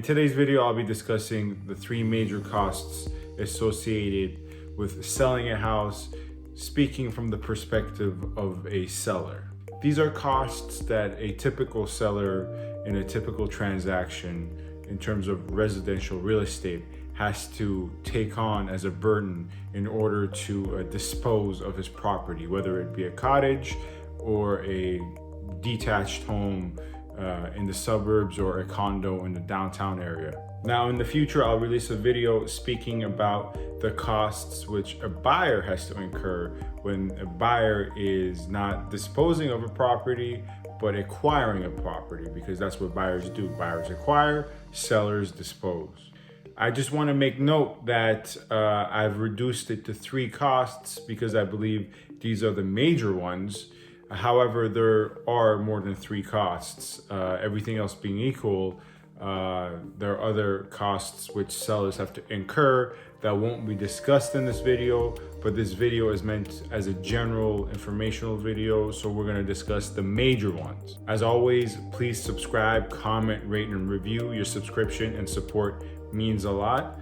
In today's video, I'll be discussing the three major costs associated with selling a house, speaking from the perspective of a seller. These are costs that a typical seller in a typical transaction in terms of residential real estate has to take on as a burden in order to dispose of his property, whether it be a cottage or a detached home in the suburbs or a condo in the downtown area. Now in the future, I'll release a video speaking about the costs which a buyer has to incur when a buyer is not disposing of a property, but acquiring a property, because that's what buyers do. Buyers acquire, sellers dispose. I just want to make note that I've reduced it to three costs because I believe these are the major ones. However, there are more than three costs. Everything else being equal, there are other costs which sellers have to incur that won't be discussed in this video, but this video is meant as a general informational video, so we're going to discuss the major ones. As always, please subscribe, comment, rate, and review. Your subscription and support means a lot.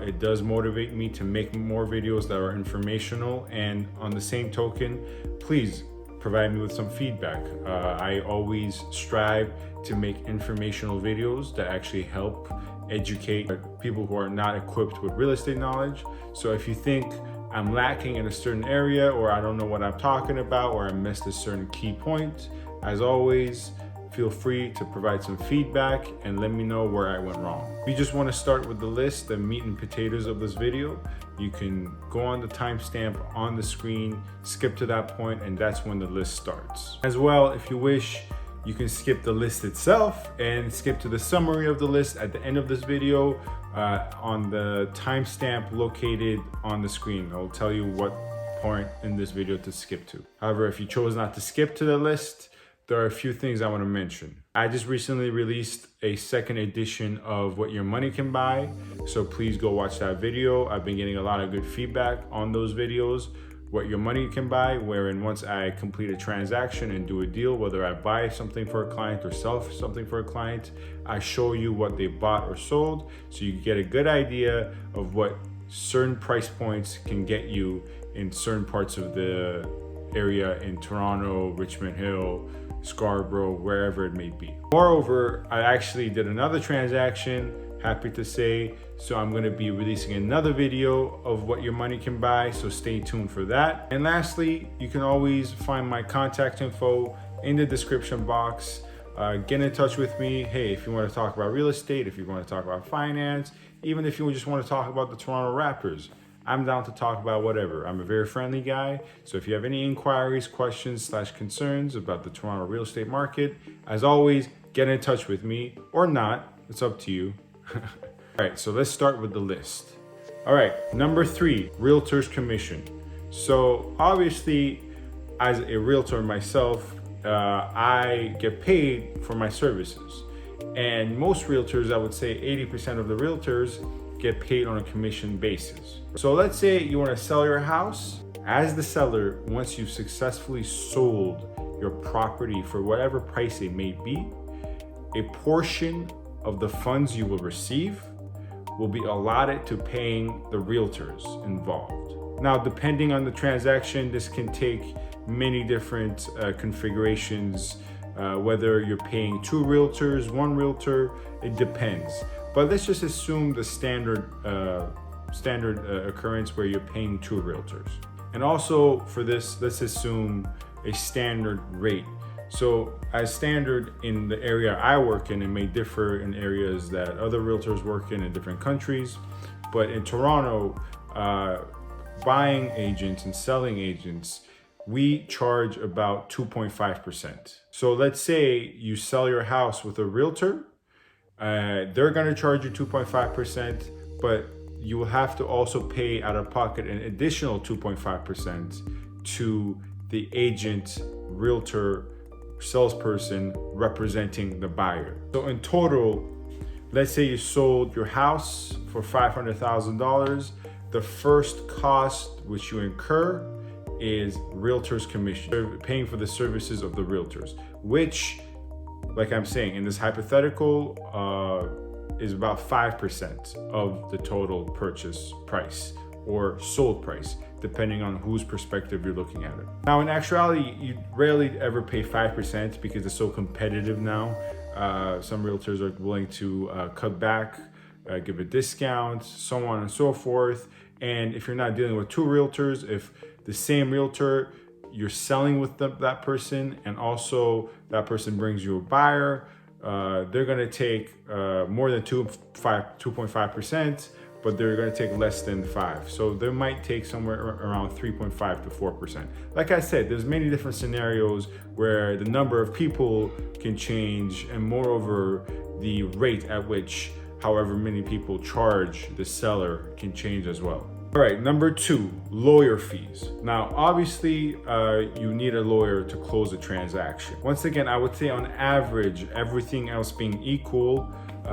It does motivate me to make more videos that are informational, and on the same token, please provide me with some feedback. I always strive to make informational videos that actually help educate people who are not equipped with real estate knowledge. So if you think I'm lacking in a certain area, or I don't know what I'm talking about, or I missed a certain key point, as always, feel free to provide some feedback and let me know where I went wrong. If you just want to start with the list, the meat and potatoes of this video, you can go on the timestamp on the screen, skip to that point, and that's when the list starts. As well, if you wish, you can skip the list itself and skip to the summary of the list at the end of this video on the timestamp located on the screen. I'll tell you what point in this video to skip to. However, if you chose not to skip to the list, there are a few things I want to mention. I just recently released a second edition of What Your Money Can Buy, so please go watch that video. I've been getting a lot of good feedback on those videos. What Your Money Can Buy, wherein once I complete a transaction and do a deal, whether I buy something for a client or sell something for a client, I show you what they bought or sold, so you get a good idea of what certain price points can get you in certain parts of the area in Toronto, Richmond Hill, Scarborough, wherever it may be. Moreover, I actually did another transaction, happy to say, so I'm going to be releasing another video of What Your Money Can Buy, so stay tuned for that. And lastly, you can always find my contact info in the description box. Get in touch with me. Hey, if you want to talk about real estate, if you want to talk about finance, even if you just want to talk about the Toronto Raptors, I'm down to talk about whatever. I'm a very friendly guy, so if you have any inquiries, questions, / concerns about the Toronto real estate market, as always, get in touch with me, or not, it's up to you. All right, so let's start with the list. All right, number 3, Realtors Commission. So obviously, as a realtor myself, I get paid for my services. And most realtors, I would say 80% of the realtors, get paid on a commission basis. So let's say you want to sell your house. As the seller, once you've successfully sold your property for whatever price it may be, a portion of the funds you will receive will be allotted to paying the realtors involved. Now, depending on the transaction, this can take many different configurations, whether you're paying 2 realtors, 1 realtor, it depends. But let's just assume the standard occurrence where you're paying 2 realtors. And also for this, let's assume a standard rate. So as standard in the area I work in, it may differ in areas that other realtors work in different countries. But in Toronto, buying agents and selling agents, we charge about 2.5%. So let's say you sell your house with a realtor, they're going to charge you 2.5%, but you will have to also pay out of pocket an additional 2.5% to the agent, realtor, salesperson representing the buyer. So in total, let's say you sold your house for $500,000. The first cost which you incur is Realtors Commission, paying for the services of the realtors, which, like I'm saying, in this hypothetical is about 5% of the total purchase price or sold price, depending on whose perspective you're looking at it. Now, in actuality, you rarely ever pay 5% because it's so competitive now. Some realtors are willing to cut back, give a discount, so on and so forth. And if you're not dealing with two realtors, if the same realtor, you're selling with that person, and also that person brings you a buyer, they're gonna take more than 2.5%, but they're gonna take less than 5%. So they might take somewhere around 3.5 to 4%. Like I said, there's many different scenarios where the number of people can change, and moreover, the rate at which however many people charge the seller can change as well. All right, number 2, lawyer fees. Now, obviously, you need a lawyer to close a transaction. Once again, I would say on average, everything else being equal,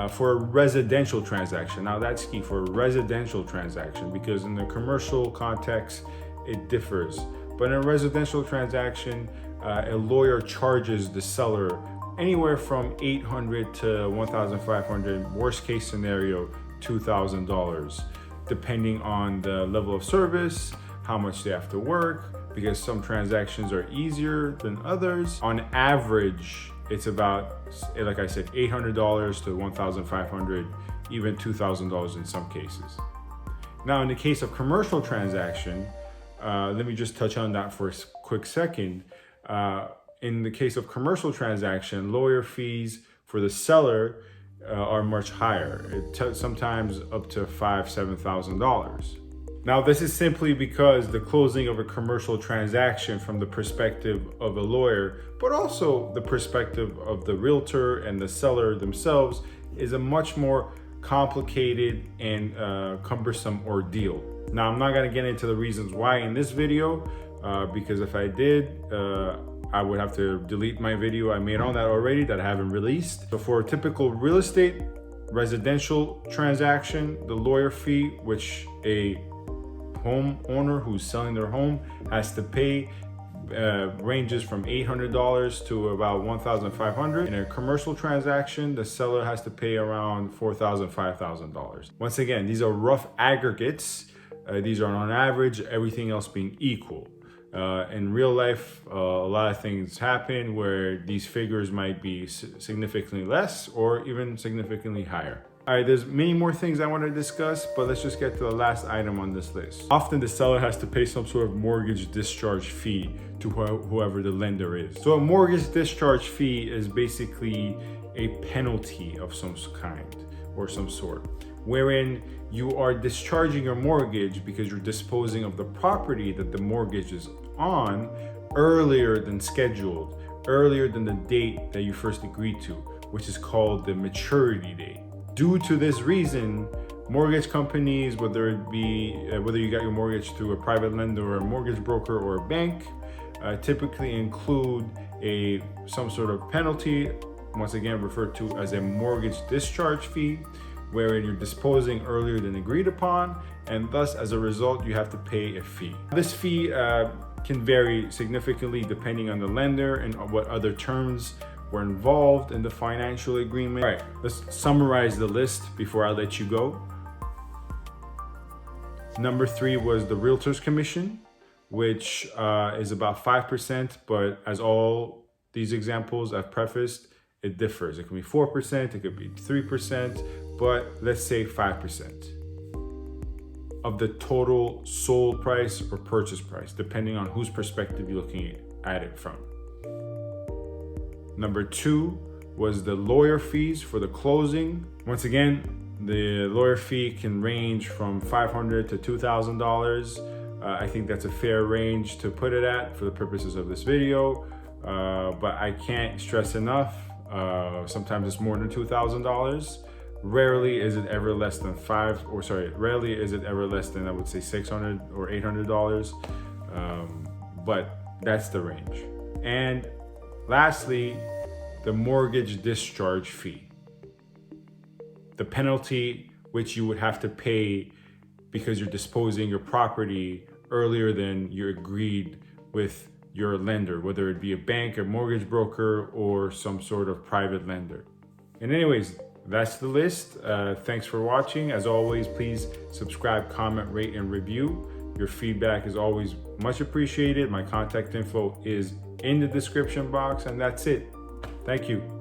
for a residential transaction. Now, that's key for a residential transaction, because in the commercial context, it differs. But in a residential transaction, a lawyer charges the seller anywhere from $800 to $1,500, worst case scenario, $2,000, depending on the level of service, how much they have to work, because some transactions are easier than others. On average, it's about, like I said, $800 to $1,500, even $2,000 in some cases. Now, in the case of commercial transaction, let me just touch on that for a quick second. In the case of commercial transaction, lawyer fees for the seller are much higher, sometimes up to $5,000, $7,000. Now, this is simply because the closing of a commercial transaction from the perspective of a lawyer, but also the perspective of the realtor and the seller themselves, is a much more complicated and cumbersome ordeal. Now, I'm not going to get into the reasons why in this video, because if I did, I would have to delete my video I made on that already that I haven't released. So for a typical real estate residential transaction, the lawyer fee, which a homeowner who's selling their home has to pay, ranges from $800 to about $1,500. In a commercial transaction, the seller has to pay around $4,000, $5,000. Once again, these are rough aggregates. These are on average, everything else being equal. In real life, a lot of things happen where these figures might be significantly less or even significantly higher. All right, there's many more things I want to discuss, but let's just get to the last item on this list. Often the seller has to pay some sort of mortgage discharge fee to whoever the lender is. So a mortgage discharge fee is basically a penalty of some kind or some sort, wherein you are discharging your mortgage because you're disposing of the property that the mortgage is on earlier than scheduled, earlier than the date that you first agreed to, which is called the maturity date. Due to this reason, mortgage companies, whether it be whether you got your mortgage through a private lender or a mortgage broker or a bank, typically include some sort of penalty, once again referred to as a mortgage discharge fee, wherein you're disposing earlier than agreed upon, and thus as a result you have to pay a fee. This fee can vary significantly depending on the lender and what other terms were involved in the financial agreement. All right, let's summarize the list before I let you go. Number 3 was the Realtors Commission, which is about 5%, but as all these examples I've prefaced, it differs. It can be 4%, it could be 3%, but let's say 5% of the total sold price or purchase price, depending on whose perspective you're looking at it from. Number 2 was the lawyer fees for the closing. Once again, the lawyer fee can range from $500 to $2,000. I think that's a fair range to put it at for the purposes of this video, but I can't stress enough, sometimes it's more than $2,000. Rarely is it ever less than rarely is it ever less than, I would say, $600 or $800, but that's the range. And lastly, the mortgage discharge fee, the penalty which you would have to pay because you're disposing your property earlier than you agreed with your lender, whether it be a bank, a mortgage broker, or some sort of private lender. And anyways, that's the list. Thanks for watching. As always, please subscribe, comment, rate, and review. Your feedback is always much appreciated. My contact info is in the description box, and that's it. Thank you.